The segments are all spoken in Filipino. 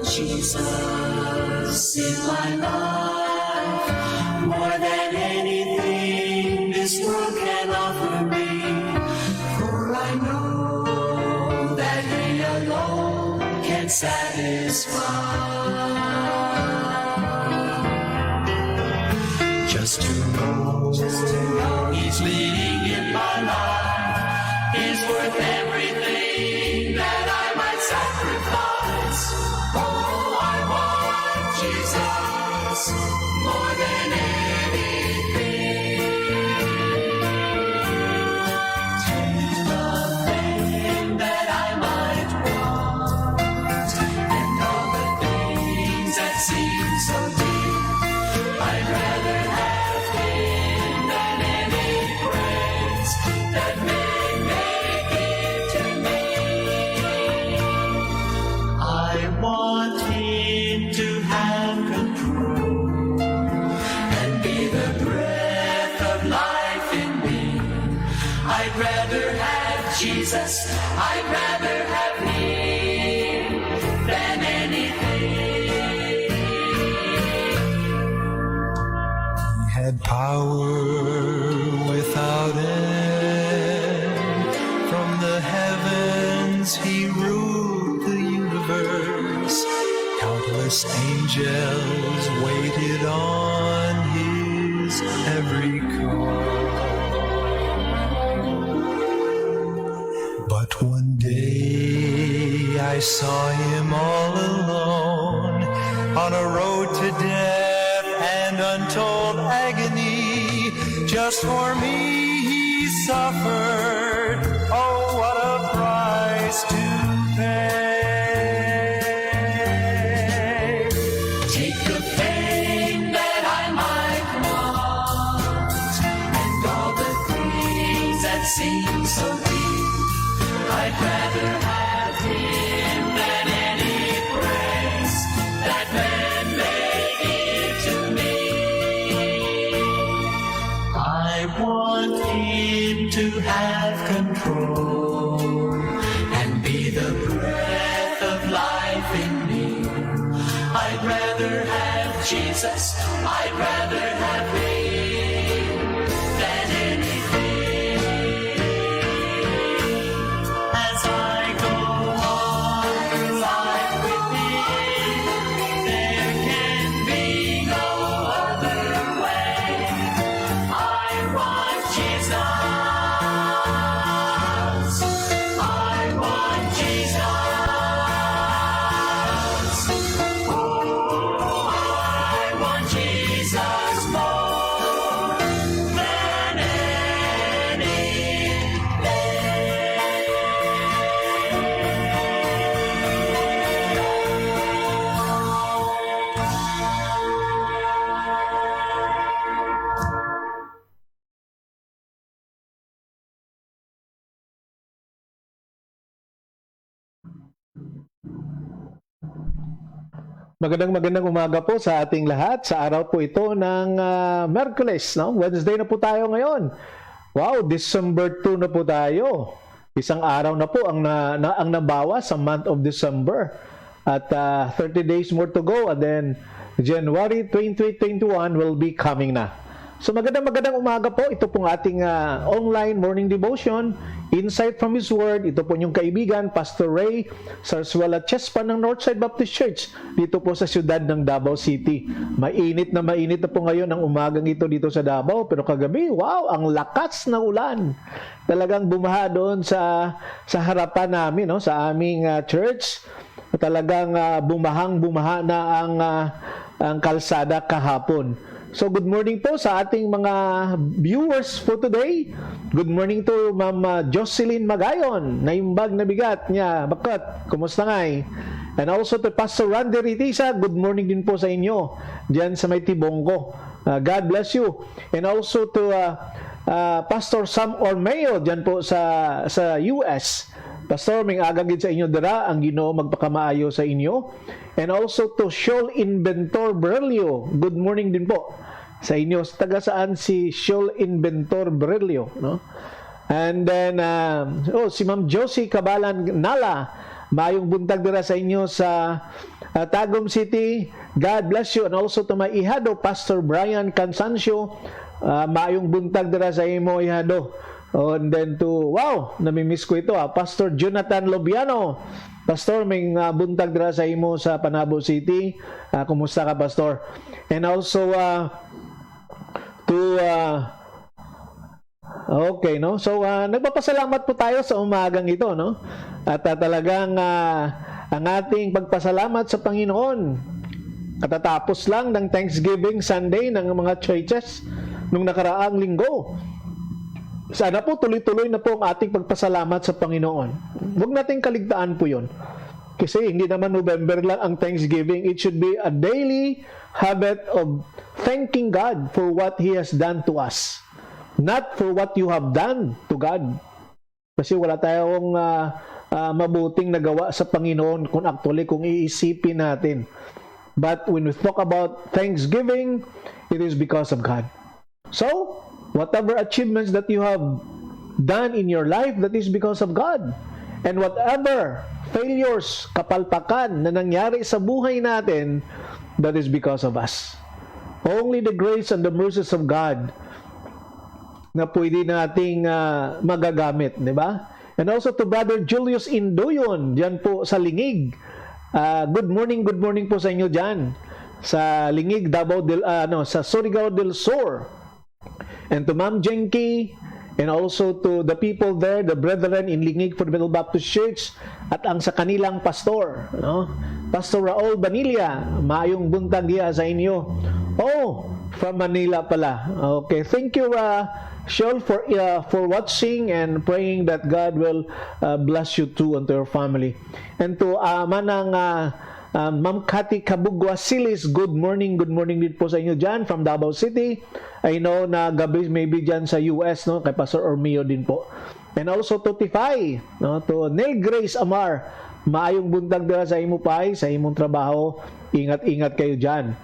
Jesus in my life, more than anything this world can offer me. For I know that He alone can satisfy. Just to know He's leading in my life is worth everything that I might sacrifice. Oh, I want Jesus more than anything. Take the fame that I might want, and all the things that seem so deep. I'd rather have Him than any praise that men may give to me. I want Him to have control and be the breath of life in me. I'd rather have Jesus, I'd rather have Him than anything. He had power without end. From the heavens He ruled the universe. Countless angels waited on His every call. But one day I saw Him all alone on a road to death and untold agony. Just for me He suffered. Oh, what a price to pay. Take the fame that I might want, and all the things that seem so deep. I'd rather have Him than any praise that men may give to me. I want Him to have control and be the breath of life in me. I'd rather have Jesus, I'd rather have Him than anything. As I go on through life with Him, there can be no other way. I want Jesus, I want Jesus. Oh, I want Jesus more than anything. Magandang umaga po sa ating lahat. Sa araw po ito ng Miyerkules, no? Wednesday na po tayo ngayon. Wow, December 2 na po tayo. Isang araw na po ang nabawas sa month of December. At 30 days more to go, and then January 2021 will be coming na. So magandang umaga po. Ito pong ating online morning devotion, Insight from His Word. Ito po yung kaibigan, Pastor Ray Sarsuela Chespan ng Northside Baptist Church dito po sa siyudad ng Davao City. Mainit na po ngayon ang umagang ito dito sa Davao, pero kagabi, wow, ang lakas ng ulan. Talagang bumaha doon sa harapan namin, no, sa aming church. Talagang bumaha na ang kalsada kahapon. So good morning po sa ating mga viewers for today. Good morning to Ma'am Jocelyn Magayon, na imbag na bigat niya. Bakit? Kumusta ngay? And also to Pastor Randy Ritisa, good morning din po sa inyo diyan sa may Tibonggo. God bless you. And also to Pastor Sam Ormeo diyan po sa US. Pastor, may agagid sa inyo dara, ang Ginoo magpakamaayo sa inyo. And also to Shoal Inventor Berlio, good morning din po sa inyo. Taga saan si Shoal Inventor Berlio, no? And then si Ma'am Josie Cabalan Nala, Maayong buntag dira sa inyo sa Tagum City. God bless you. And also to my ihado, Pastor Brian Cansancio. Maayong buntag dira sa imo, ihado. And then to, wow, namimiss ko ito, Pastor Jonathan Lobiano. Pastor, may buntag dira sa imo sa Panabo City. Kumusta ka, Pastor? And also okay, no? So, nagpapasalamat po tayo sa umagang ito, no? At talagang ang ating pagpasalamat sa Panginoon. Katatapos lang ng Thanksgiving Sunday ng mga churches nung nakaraang linggo. Sana po tuloy-tuloy na po ang ating pagpasalamat sa Panginoon. Huwag nating kaligtaan po yun. Kasi hindi naman November lang ang Thanksgiving. It should be a daily habit of thanking God for what He has done to us. Not for what you have done to God. Kasi wala tayong mabuting nagawa sa Panginoon kung iisipin natin. But when we talk about thanksgiving, it is because of God. So, whatever achievements that you have done in your life, that is because of God. And whatever failures, kapalpakan na nangyari sa buhay natin, that is because of us. Only the grace and the mercies of God na pwede nating magagamit, di ba? And also to Brother Julius Indoyon, diyan po sa Lingig. Good morning po sa inyo diyan sa Lingig, Davao sa Surigao del Sur. And to Ma'am Jenky, and also to the people there, the brethren in Lingig Fundamental Baptist Church, at ang sa kanilang pastor, no? Pastor Raul Banilla, maayong buntag diya sa inyo. Oh, from Manila pala. Okay, thank you Shol for watching and praying that God will bless you too and to your family. And to manang Ma'am Cathy Cabugwa Silis, good morning din po sa inyo dyan from Davao City. I know na gabi maybe dyan sa US, no, kay Pastor Ormio din po. And also to Tifay, no, to Neil Grace Amar, maayong buntag dira sa imo pay, sa imong trabaho. Ingat-ingat kayo dyan.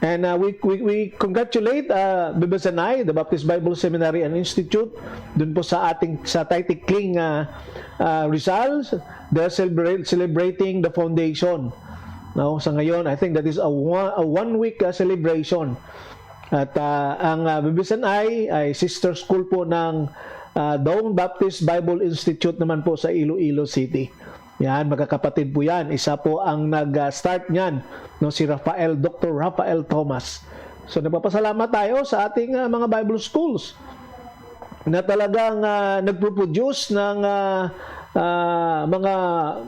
And we congratulate Bibasanay, the Baptist Bible Seminary and Institute, dun po sa Taytikling Rizal. They're celebrating the foundation. Now, sa ngayon, I think that is a one-week celebration. At ang Bibasanay ay sister school po ng Daong Baptist Bible Institute naman po sa Iloilo City. Yan, magkakapatid po yan. Isa po ang nag-start niyan, no, si Dr. Rafael Thomas. So, nagpapasalamat tayo sa ating mga Bible schools na talagang nagproduce ng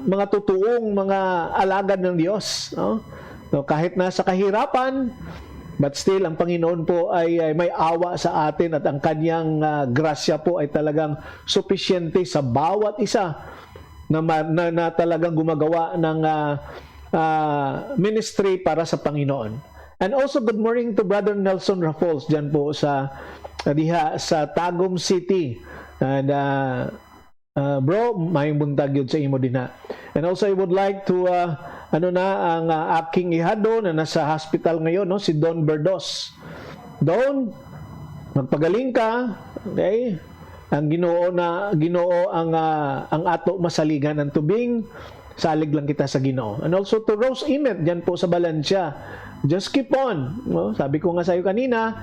mga totoong mga alagad ng Diyos. No? So, kahit nasa kahirapan, but still, ang Panginoon po ay may awa sa atin at ang kanyang grasya po ay talagang sufisyente sa bawat isa na talagang gumagawa ng ministry para sa Panginoon. And also, good morning to Brother Nelson Raffles dyan po sa Tagum City. And bro, may buntag yun sa imo din na. And also, I would like to ang aking ihado na nasa hospital ngayon, no, si Don Berdos. Don, magpagaling ka, okay? Ang Ginoo ang ato masaligan ng tubing, salig lang kita sa Ginoo. And also to Rose Imet diyan po sa Balancia, just keep on, no? Sabi ko nga sa iyo kanina,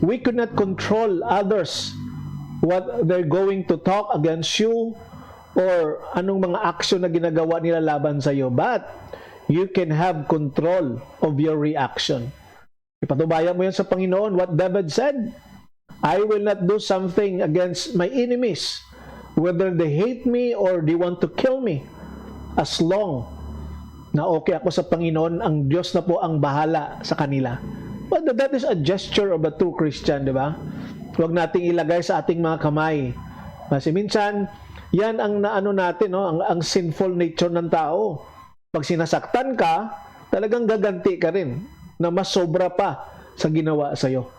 we could not control others what they're going to talk against you or anong mga action na ginagawa nila laban sa iyo, but you can have control of your reaction. Ipatubayan mo yan sa Panginoon, what David said, I will not do something against my enemies, whether they hate me or they want to kill me, as long na okay ako sa Panginoon, ang Diyos na po ang bahala sa kanila. But that is a gesture of a true Christian, di ba? Huwag nating ilagay sa ating mga kamay. Kasi minsan, yan ang naano natin, no? ang sinful nature ng tao. Pag sinasaktan ka, talagang gaganti ka rin na mas sobra pa sa ginawa sa'yo.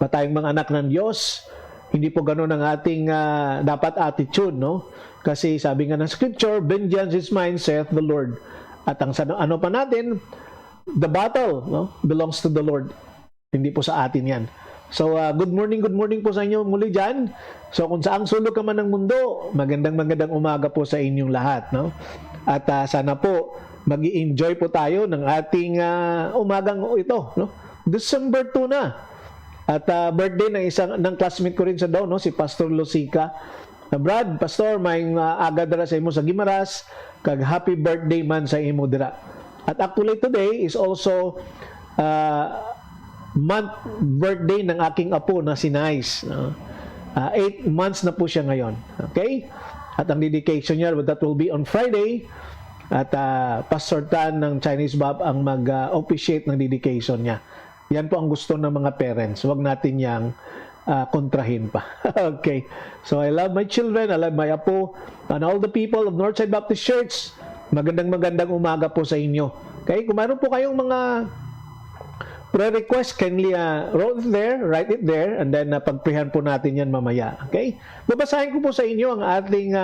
Tayong mga anak ng Diyos, hindi po ganoon ang ating dapat attitude, no? Kasi sabi nga ng Scripture, vengeance is mine, saith the Lord. At ang ano pa natin, the battle, no, belongs to the Lord. Hindi po sa atin yan. So, good morning po sa inyo muli dyan. So, kung saang sulok ka man ng mundo, magandang umaga po sa inyong lahat, no? At sana po mag-i-enjoy po tayo ng ating umagang ito, no? December 2 na. At birthday ng classmate ko rin sa daw, no, si Pastor Lucica. Brad, Pastor, may aga dara sa imo sa Gimaras, kag happy birthday man sa imo dira. At actually today is also month birthday ng aking apo na si Nice. 8 months na po siya ngayon. Okay? At ang dedication niya, that will be on Friday. At Pastor Tan ng Chinese Bob ang mag-officiate ng dedication niya. Yan po ang gusto ng mga parents. Huwag natin yang kontrahin pa. Okay. So I love my children, I love my apo, and all the people of Northside Baptist Church. Magandang umaga po sa inyo. Okay? Kung mayroon po kayong mga prayer request, kindly write it there, and then pagprihan po natin yan mamaya. Okay? Babasahin ko po sa inyo ang ating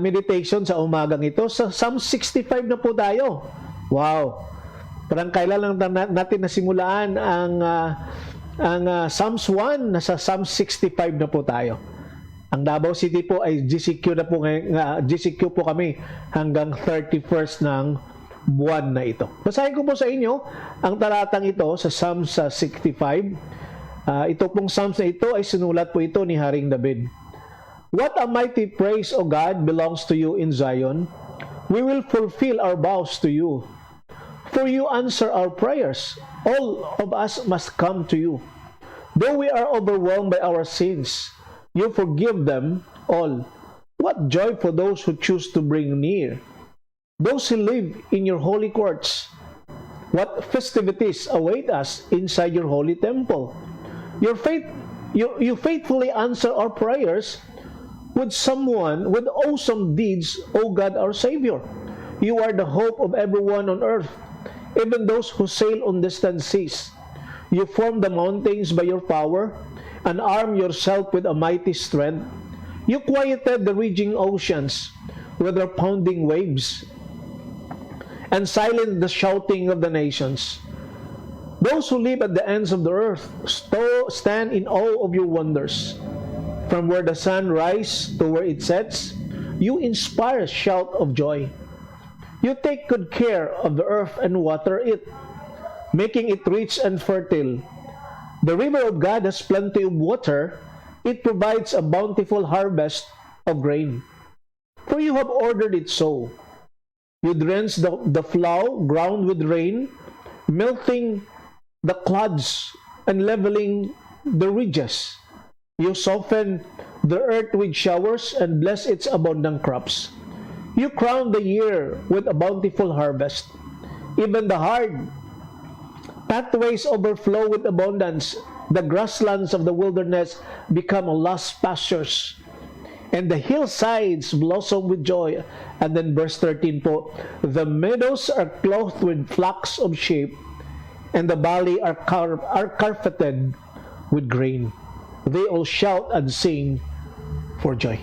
meditation sa umagang ito. Sa Psalm 65 na po tayo. Wow! Parang kailan lang natin nasimulaan ang Psalms 1, nasa Psalm 65 na po tayo. Ang Davao City po ay GCQ na po GCQ po kami hanggang 31st ng buwan na ito. Basahin ko po sa inyo ang talatang ito sa Psalm 65. Ito pong Psalms na ito ay sinulat po ito ni Haring David. What a mighty praise, O God, belongs to you in Zion. We will fulfill our vows to you. For you answer our prayers. All of us must come to you. Though we are overwhelmed by our sins, you forgive them all. What joy for those who choose to bring near. Those who live in your holy courts. What festivities await us inside your holy temple. You faithfully answer our prayers with awesome deeds, O God our Savior. You are the hope of everyone on earth, even those who sail on distant seas. You form the mountains by your power and arm yourself with a mighty strength. You quieted the raging oceans with their pounding waves and silent the shouting of the nations. Those who live at the ends of the earth stand in awe of your wonders. From where the sun rises to where it sets, you inspire a shout of joy. You take good care of the earth and water it, making it rich and fertile. The river of God has plenty of water. It provides a bountiful harvest of grain. For you have ordered it so. You drench the flow ground with rain, melting the clods and leveling the ridges. You soften the earth with showers and bless its abundant crops. You crown the year with a bountiful harvest. Even the hard pathways overflow with abundance. The grasslands of the wilderness become lush pastures. And the hillsides blossom with joy. And then verse 13 po, the meadows are clothed with flocks of sheep, and the valley are carpeted with grain. They all shout and sing for joy.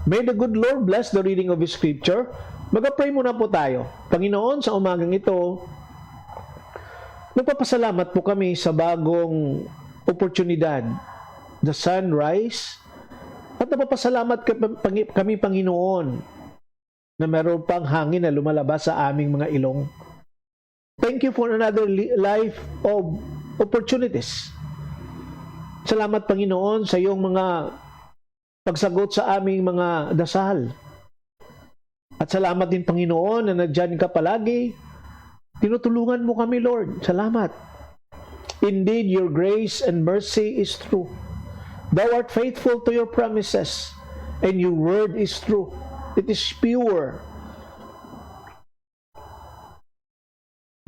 May the good Lord bless the reading of His Scripture. Mag-pray muna po tayo. Panginoon, sa umagang ito, nagpapasalamat po kami sa bagong oportunidad, the sunrise, at napapasalamat kami, Panginoon, na meron pang hangin na lumalabas sa aming mga ilong. Thank you for another life of opportunities. Salamat, Panginoon, sa iyong mga pagsagot sa aming mga dasal. At salamat din, Panginoon, na nandyan ka palagi. Tinutulungan mo kami, Lord. Salamat. Indeed, your grace and mercy is true. Thou art faithful to your promises, and your word is true. It is pure.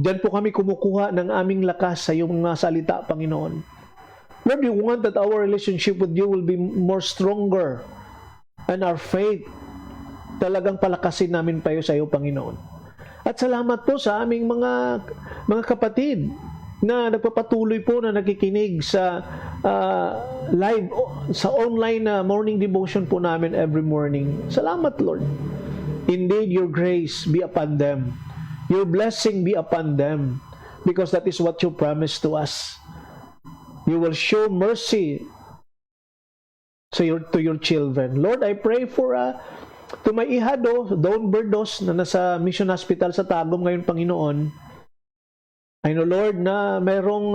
Diyan po kami kumukuha ng aming lakas sa iyong mga salita, Panginoon. Lord, we want that our relationship with you will be more stronger, and our faith, talagang palakasin namin pa sa iyo, Panginoon. At salamat po sa aming mga kapatid na nagpapatuloy po na nakikinig sa live, sa online na morning devotion po namin every morning. Salamat, Lord. Indeed, your grace be upon them. Your blessing be upon them, because that is what you promised to us. You will show mercy to your children. Lord, I pray for to my ihado, Don Berdos, na nasa Mission Hospital sa Tagum ngayon, Panginoon, I know, Lord, na merong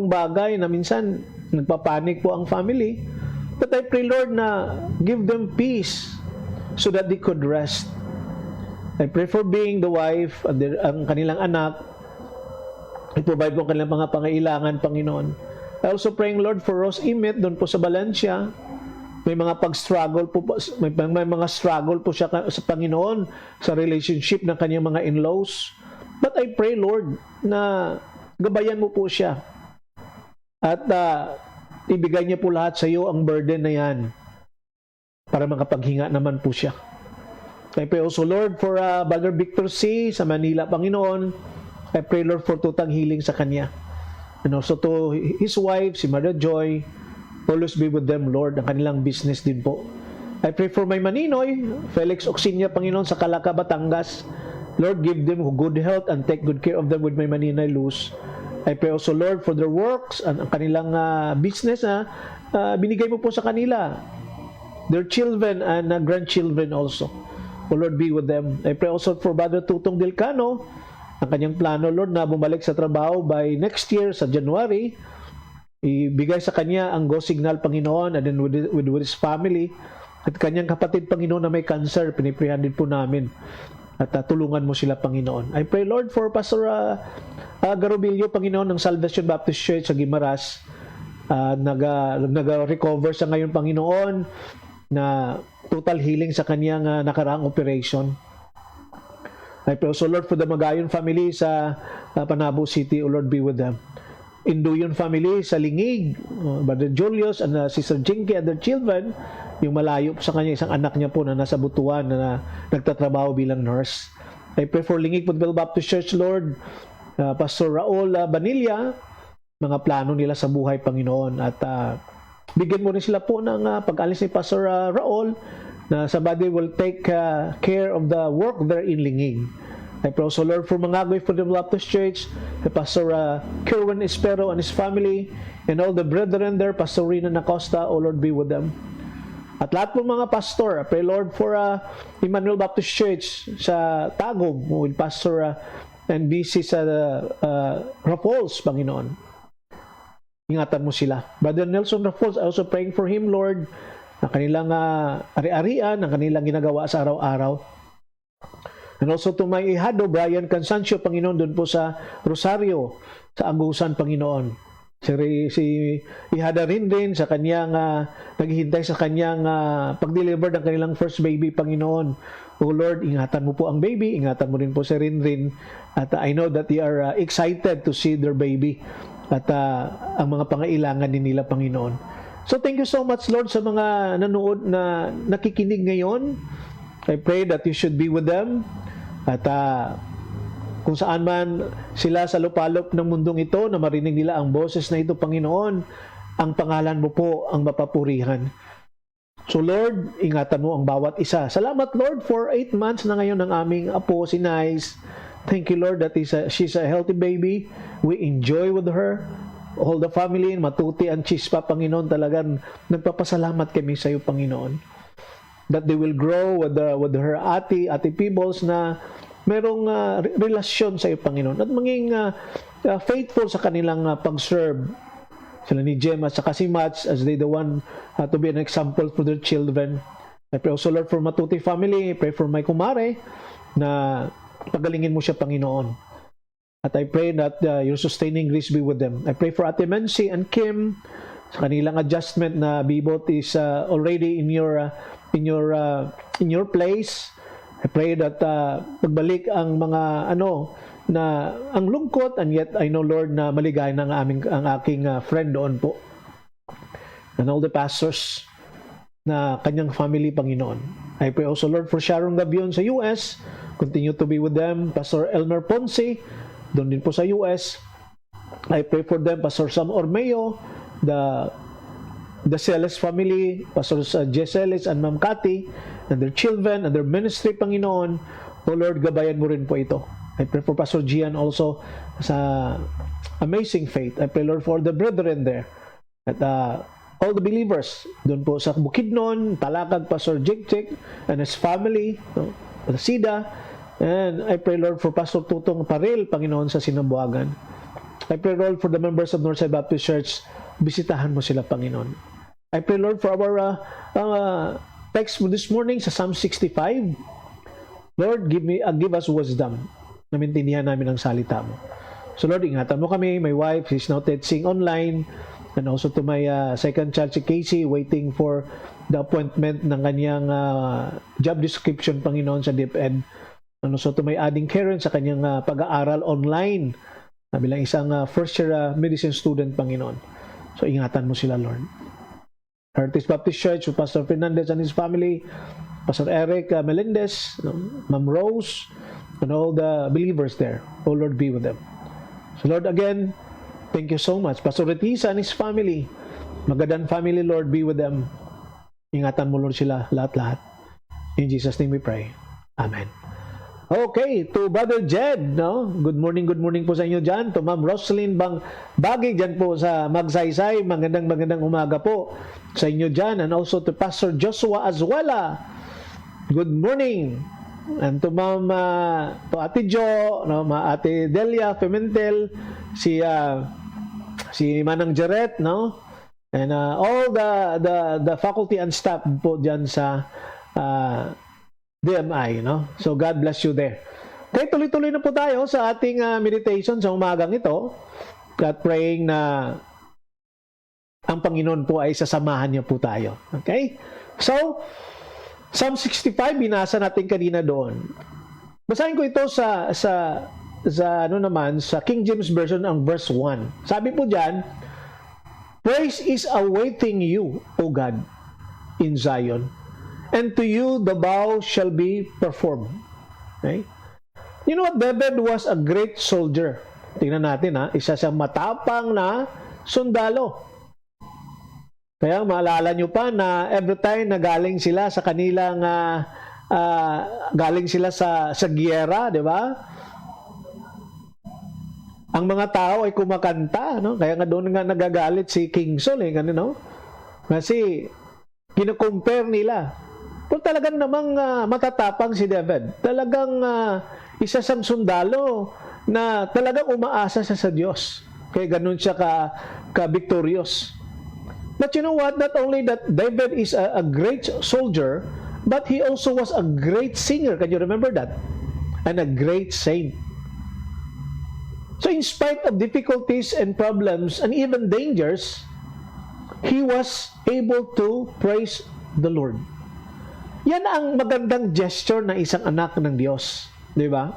bagay na minsan nagpapanik po ang family. But I pray, Lord, na give them peace so that they could rest. I pray for being the wife, ang kanilang anak. I provide po ang kanilang mga pangailangan, Panginoon. I also praying, Lord, for Rose Imit doon po sa Valencia. May mga pag-struggle po, may mga struggle po siya sa Panginoon sa relationship ng kanyang mga in-laws. But I pray, Lord, na gabayan mo po siya. At ibigay niya po lahat sa iyo ang burden na yan para makapaghinga naman po siya. I pray also, Lord, for Brother Victor C. sa Manila, Panginoon. I pray, Lord, for total healing sa kanya. And also to his wife, si Mother Joy. Always be with them, Lord, ang kanilang business din po. I pray for my maninoy, Felix Oxinya, Panginoon, sa Calaca, Batangas. Lord, give them good health and take good care of them with my maninoy Luz. I pray also, Lord, for their works and ang kanilang business binigay mo po sa kanila. Their children and grandchildren also. O Lord, be with them. I pray also for Brother Tutong Delcano, ang kanyang plano, Lord, na bumalik sa trabaho by next year sa January. Ibigay sa kanya ang go signal, Panginoon, and then with his family. At kanyang kapatid, Panginoon, na may cancer, piniprihan din po namin. At tulungan mo sila, Panginoon. I pray, Lord, for Pastor Garobilio, Panginoon, ng Salvation Baptist Church sa Guimaras. Nag-recover sa ngayon, Panginoon, na total healing sa kanyang nakaraang operation. I pray also, Lord, for the Magayon family sa Panabo City. O Lord, be with them. Induyon family sa Lingig, Brother Julius and Sister Jinky and their children, yung malayo sa kanya, isang anak niya po na nasa Butuan na nagtatrabaho bilang nurse. I pray for Lingig Woodville Baptist Church, Lord, Pastor Raul Banilla, mga plano nila sa buhay, Panginoon. At bigyan mo rin sila po ng pag-alis ni Pastor Raul na somebody will take care of the work there in Lingig. I pray also, Lord, for Mangagoy for the Baptist Church, Pastor Kerwin Espero and his family, and all the brethren there, Pastor Rina Nacosta, O Lord, be with them. At lahat ng mga pastor, I pray, Lord, for Emmanuel Baptist Church sa Tagum, with Pastor NBC sa Rapols, Panginoon. Ingatan mo sila. Brother Nelson Rapols, I also praying for him, Lord, na kanilang ari-arian, na kanilang ginagawa sa araw-araw. And also to my ihado, Brian Cansancio, Panginoon, doon po sa Rosario, sa Agusan, Panginoon. Si ihada rin sa kanyang, naghihintay sa kanyang pag-deliver ng kanilang first baby, Panginoon. O Lord, ingatan mo po ang baby, ingatan mo rin po si Rinrin. At I know that they are excited to see their baby at ang mga pangailangan din nila, Panginoon. So thank you so much, Lord, sa mga nanood na nakikinig ngayon. I pray that you should be with them. At kung saan man sila sa lupalop ng mundong ito, na marinig nila ang boses na ito, Panginoon, ang pangalan mo po ang mapapurihan. So Lord, ingatan mo ang bawat isa. Salamat, Lord, for 8 months na ngayon ng aming apo, si Nice. Thank you, Lord, that she's a healthy baby. We enjoy with her. All the family, Matuti and Chispa, Panginoon, talagang nagpapasalamat kami sa iyo, Panginoon. That they will grow with her ate Peebles na merong relasyon sa iyo, Panginoon. At maging faithful sa kanilang pag-serve. Sila ni Jem at saka si Mats as they the one to be an example for their children. I pray also, Lord, for Matuti family. I pray for my kumare na pagalingin mo siya, Panginoon. At I pray that your sustaining grace be with them. I pray for Ate Mency and Kim sa kanilang adjustment na Bibot is already in your place. I pray that pagbalik ang mga na ang lungkot, and yet I know, Lord, na maligay ng ang aking friend doon po. And all the pastors na kanyang family, Panginoon. I pray also, Lord, for Sharon Gabion sa US. Continue to be with them. Pastor Elmer Ponce, doon din po sa US. I pray for them, Pastor Sam Ormeo, the Celes family, Pastor Jeseles and Ma'am Cathy, and their children, and their ministry, Panginoon. O Lord, gabayan mo rin po ito. I pray for Pastor Gian also sa Amazing Faith. I pray, Lord, for the brethren there. At all the believers doon po sa Bukidnon, Talakag, Pastor Jik and his family, no? Sida. And I pray, Lord, for Pastor Tutong Paril, Panginoon, sa Sinabuagan. I pray, Lord, for the members of Northside Baptist Church. Bisitahan mo sila, Panginoon. I pray, Lord, for our text this morning sa Psalm 65. Lord, give us wisdom na maintindihan namin ang salita mo. So Lord, ingatan mo kami. My wife, she's now teaching online. And also to my second child, si Casey, waiting for the appointment ng kanyang job description, Panginoon, sa DepEd. And also to my adding Karen sa kanyang pag-aaral online bilang isang first year medicine student, Panginoon. So ingatan mo sila, Lord. Heritage Baptist Church, Pastor Fernandez and his family, Pastor Eric Melendez, Ma'am Rose, and all the believers there. Oh Lord, be with them. So Lord, again, thank you so much. Pastor Retisa and his family, Magadan family, Lord, be with them. Ingatan mo, Lord, sila, lahat-lahat. In Jesus' name we pray. Amen. Okay, to Brother Jed, no? Good morning po sa inyo dyan. To Ma'am Roslyn Bagay dyan po sa Magsaysay. Magandang umaga po sa inyo dyan. And also to Pastor Joshua Azuela. Good morning. And to Ma'am, to Ate Jo, no? Ate Delia Pimentel, si Manang Jaret, no? And all the faculty and staff po dyan sa DMI, no? So God bless you there. Okay, tuloy-tuloy na po tayo sa ating meditation sa umagang ito. At praying na ang Panginoon po ay sasamahan niya po tayo. Okay? So, Psalm 65 binasa natin kanina doon. Basahin ko ito sa King James Version ang verse 1. Sabi po diyan, praise is awaiting you, O God, in Zion, and to you the vow shall be performed. Okay? You know what? David was a great soldier. Tingnan natin, isa siyang matapang na sundalo. Kaya maalala nyo pa na every time na galing sila sa kanilang galing sila sa giyera, di ba? Ang mga tao ay kumakanta, no? Kaya nga doon nga nagagalit si King Saul, no? Kasi kino-compare nila. Pero talagang namang matatapang si David. Talagang isa siyang sundalo na talagang umaasa siya sa Diyos. Kaya ganun siya ka-victorious. But you know what? Not only that David is a great soldier, but he also was a great singer. Can you remember that? And a great saint. So in spite of difficulties and problems and even dangers, he was able to praise the Lord. Yan ang magandang gesture ng isang anak ng Diyos. Di ba?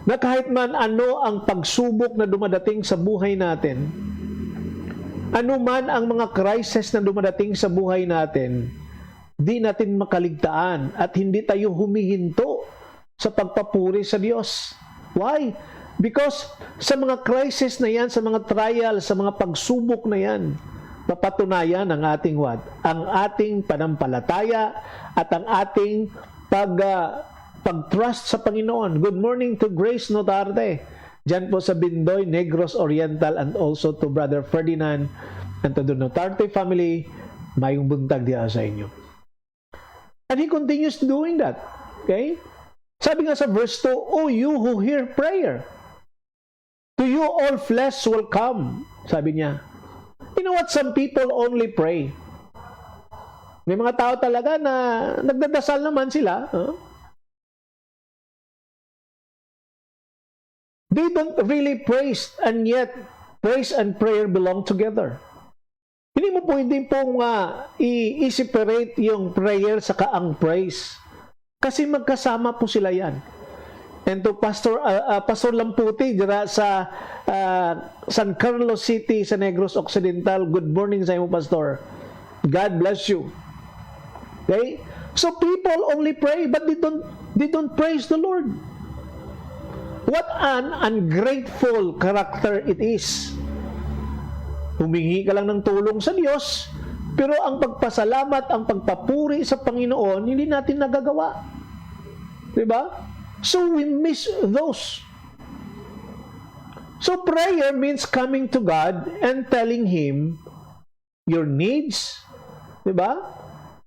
Na kahit man ano ang pagsubok na dumadating sa buhay natin, ano man ang mga crisis na dumadating sa buhay natin, di natin makaligtaan at hindi tayo humihinto sa pagpapuri sa Diyos. Why? Because sa mga crisis na yan, sa mga trial, sa mga pagsubok na yan, papatunayan ang ating what? Ang ating panampalataya at ang ating pag-trust sa Panginoon. Good morning to Grace Notarte. Diyan po sa Bindoy, Negros Oriental, and also to Brother Ferdinand and to the Notarte family, mayong buntag diya sa inyo. And he continues doing that. Okay? Sabi nga sa verse 2, O you who hear prayer, to you all flesh will come. Sabi niya. You know what? Some people only pray. May mga tao talaga na nagdadasal naman sila. They don't really praise, and yet praise and prayer belong together. Hindi mo pwede pong i-separate yung prayer sa ang praise. Kasi magkasama po sila yan. And to Pastor Lamputi dira sa San Carlos City sa Negros Occidental, good morning sa iyo, Pastor. God bless you. Okay? So people only pray but they don't praise the Lord. What an ungrateful character it is. Humingi ka lang ng tulong sa Diyos, pero ang pagpasalamat, ang pagpapuri sa Panginoon, hindi natin nagagawa. Diba? So we miss those. So prayer means coming to God and telling Him your needs, di ba?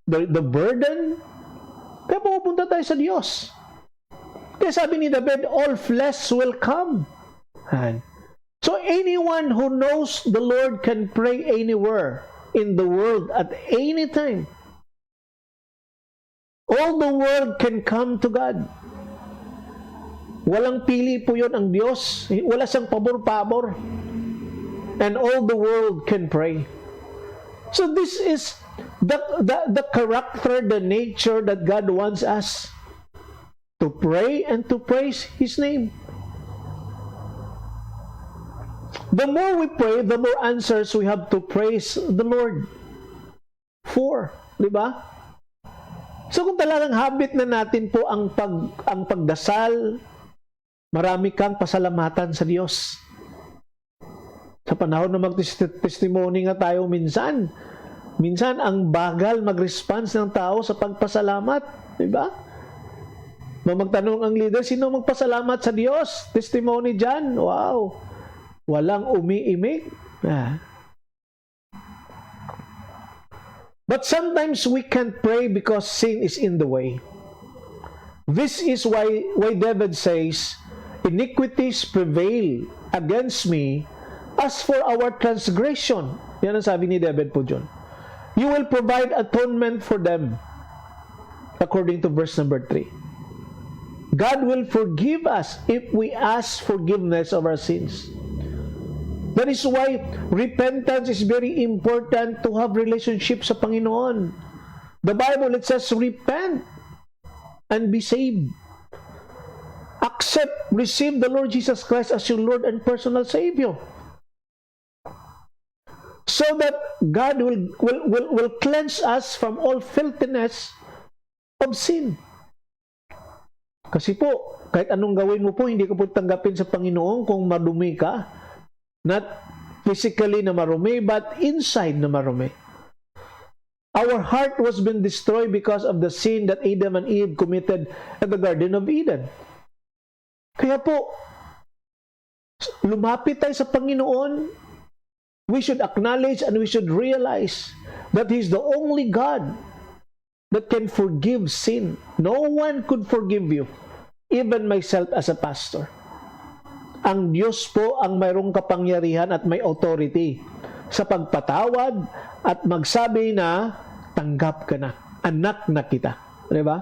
The burden. Kaya pupunta tayo sa Diyos. Kaya sabi ni David, all flesh will come. So anyone who knows the Lord can pray anywhere in the world at any time. All the world can come to God. Walang pili po yun ang Diyos. Wala siyang pabor-pabor. And all the world can pray. So this is the character, the nature that God wants us to pray and to praise His name. The more we pray, the more answers we have to praise the Lord for. Di ba? So kung talagang habit na natin po ang pagdasal, marami kang pasalamatan sa Diyos. Sa panahon na mag-testimony nga tayo minsan ang bagal mag-response ng tao sa pagpasalamat. Di ba? Magtanong ang leader, sino magpasalamat sa Diyos? Testimony dyan. Wow! Walang umiimik. But sometimes we can't pray because sin is in the way. This is why David says, iniquities prevail against me as for our transgression. Yan ang sabi ni David po dyan. You will provide atonement for them. According to verse number 3. God will forgive us if we ask forgiveness of our sins. That is why repentance is very important to have relationship sa Panginoon. The Bible, it says, repent and be saved. Accept, receive the Lord Jesus Christ as your Lord and personal Savior. So that God will cleanse us from all filthiness of sin. Kasi po, kahit anong gawin mo po, hindi ka po tanggapin sa Panginoon kung madumi ka. Not physically na marumi, but inside na marumi. Our heart was been destroyed because of the sin that Adam and Eve committed at the Garden of Eden. Kaya po, lumapit tayo sa Panginoon. We should acknowledge and we should realize that He's the only God that can forgive sin. No one could forgive you, even myself as a pastor. Ang Diyos po ang mayroong kapangyarihan at may authority sa pagpatawad at magsabi na tanggap ka na, anak na kita. Diba?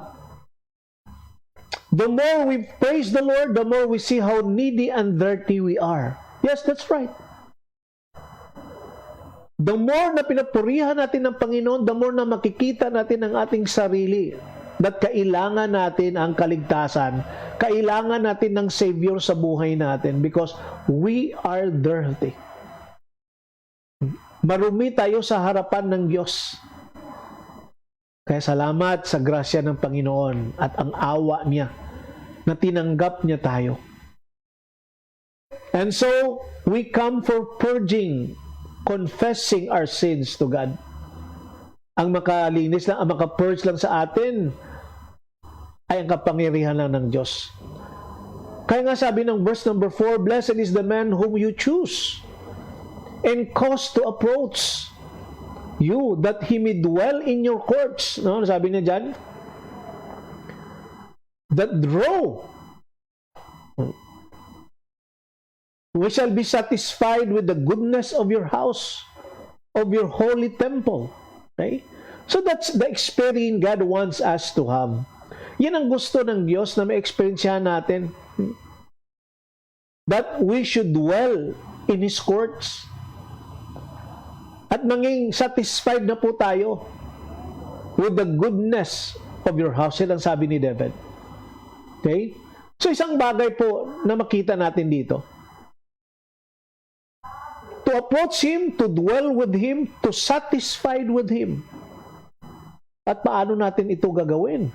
The more we praise the Lord, the more we see how needy and dirty we are. Yes, that's right. The more na pinapurihan natin ng Panginoon, the more na makikita natin ang ating sarili that kailangan natin ang kaligtasan. Kailangan natin ng Savior sa buhay natin because we are dirty. Marumi tayo sa harapan ng Diyos. Kaya salamat sa grasya ng Panginoon at ang awa niya na tinanggap niya tayo. And so, we come for purging, confessing our sins to God. Ang makalinis lang, ang makapurge lang sa atin ay ang kapangyarihan lang ng Diyos. Kaya nga sabi ng verse number 4, blessed is the man whom you choose and cause to approach you, that he may dwell in your courts. No? Sabi niya dyan, that draw, we shall be satisfied with the goodness of your house, of your holy temple. Okay? So that's the experience God wants us to have. Yan ang gusto ng Diyos na ma-experiencehan natin. That we should dwell in His courts. At maging satisfied na po tayo with the goodness of your house. Yan ang sabi ni David. Okay? So isang bagay po na makita natin dito. To approach Him, to dwell with Him, to satisfied with Him. At paano natin ito gagawin?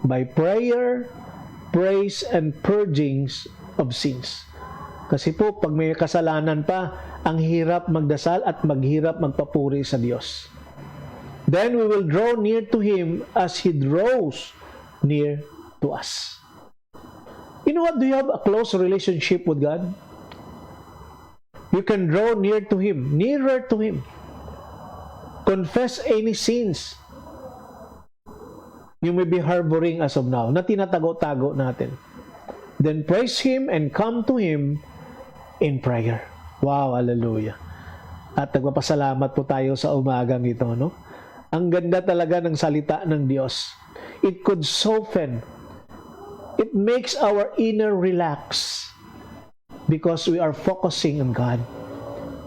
By prayer, praise, and purgings of sins. Kasi po, pag may kasalanan pa, ang hirap magdasal at maghirap magpapuri sa Diyos. Then we will draw near to Him as He draws near to us. You know what? Do you have a close relationship with God? You can draw near to Him, nearer to Him. confess any sins you may be harboring as of now, na tinatago-tago natin. Then praise Him and come to Him in prayer. Wow, hallelujah. At nagpapasalamat po tayo sa umagang ito, no? Ang ganda talaga ng salita ng Diyos. It could soften. It makes our inner relax because we are focusing on God.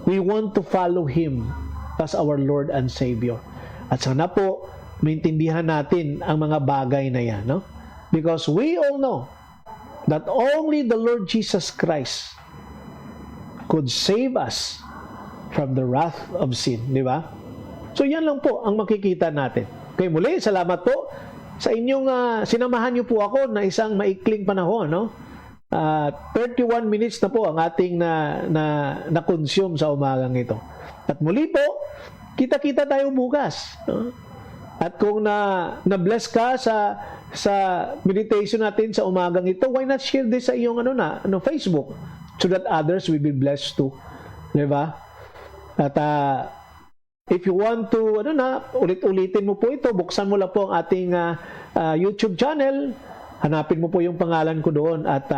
We want to follow Him as our Lord and Savior. At sana po, maintindihan natin ang mga bagay na yan, no? Because we all know that only the Lord Jesus Christ could save us from the wrath of sin, di ba? So yan lang po ang makikita natin. Kaya muli, salamat po sa inyong sinamahan niyo po ako na isang maikling panahon, no? 31 minutes na po ang ating na consume sa umagang ito. At muli po, kita-kita tayo bukas, no? At kung na-bless ka sa meditation natin sa umagang ito, why not share this sa iyong Facebook so that others will be blessed too. Di ba? At if you want to, ulit-ulitin mo po ito, buksan mo lang po ang ating YouTube channel, hanapin mo po yung pangalan ko doon at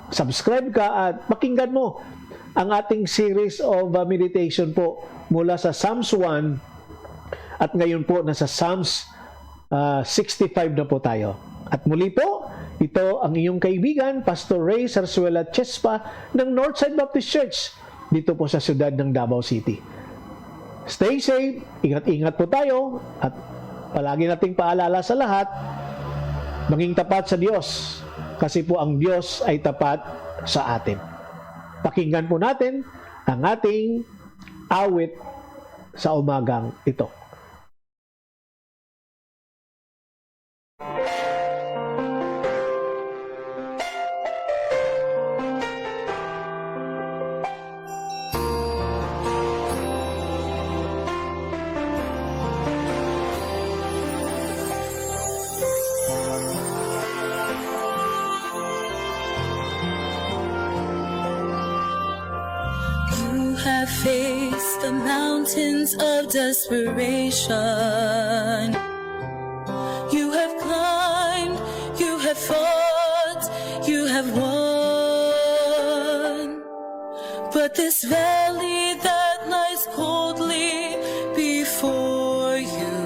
subscribe ka at pakinggan mo ang ating series of meditation po mula sa Psalms 1 at ngayon po nasa Psalms 65 na po tayo. At muli po, ito ang iyong kaibigan, Pastor Ray Zarzuela Chespa ng Northside Baptist Church dito po sa siyudad ng Davao City. Stay safe, ingat-ingat po tayo, at palagi nating paalala sa lahat, maging tapat sa Diyos, kasi po ang Diyos ay tapat sa atin. Pakinggan po natin ang ating awit sa umagang ito. Have faced the mountains of desperation. You have climbed, you have fought, you have won. But this valley that lies coldly before you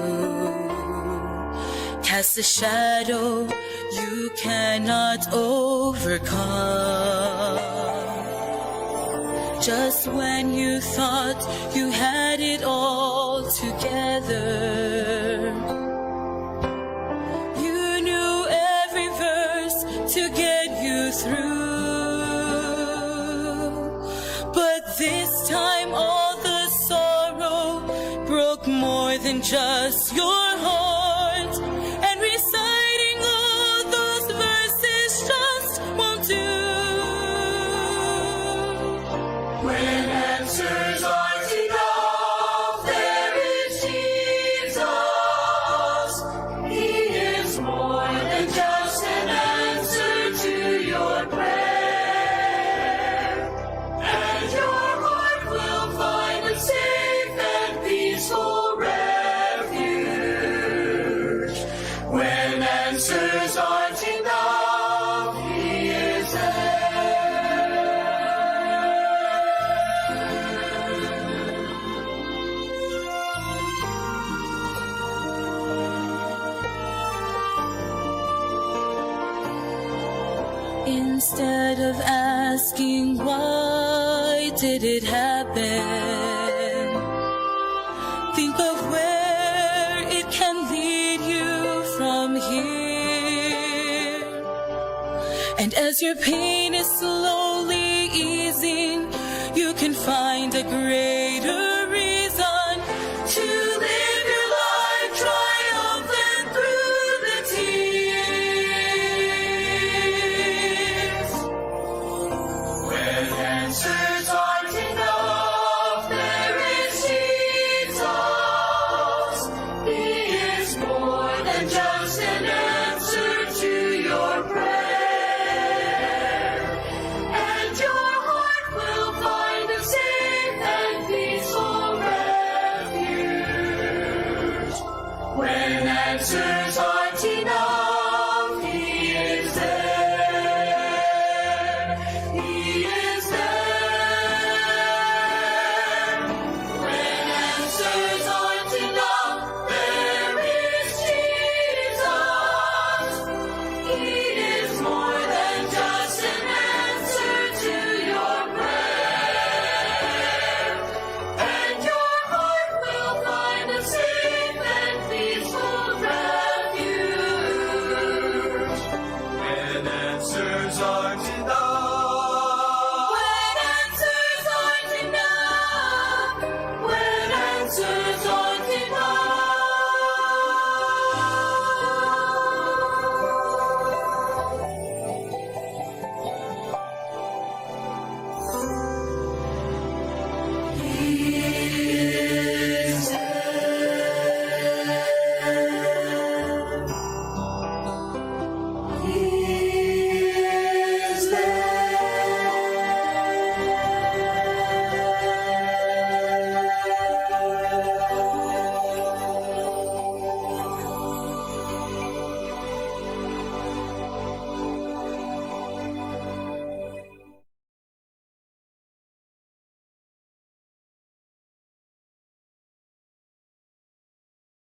casts a shadow you cannot overcome. Just when you thought you had it all together, you knew every verse to get you through. But this time all the sorrow broke more than just your heart, and reciting all those verses just won't do. When answers aren't enough, there is Jesus. He is more than just an answer to your prayer. And your heart will find a safe and peaceful refuge. When answers aren't enough, He is there. Instead of asking why did it happen, think of where it can lead you from here. And as your pain is slowly easing, you can find a greater reason to live your life triumphant through the tears. When answers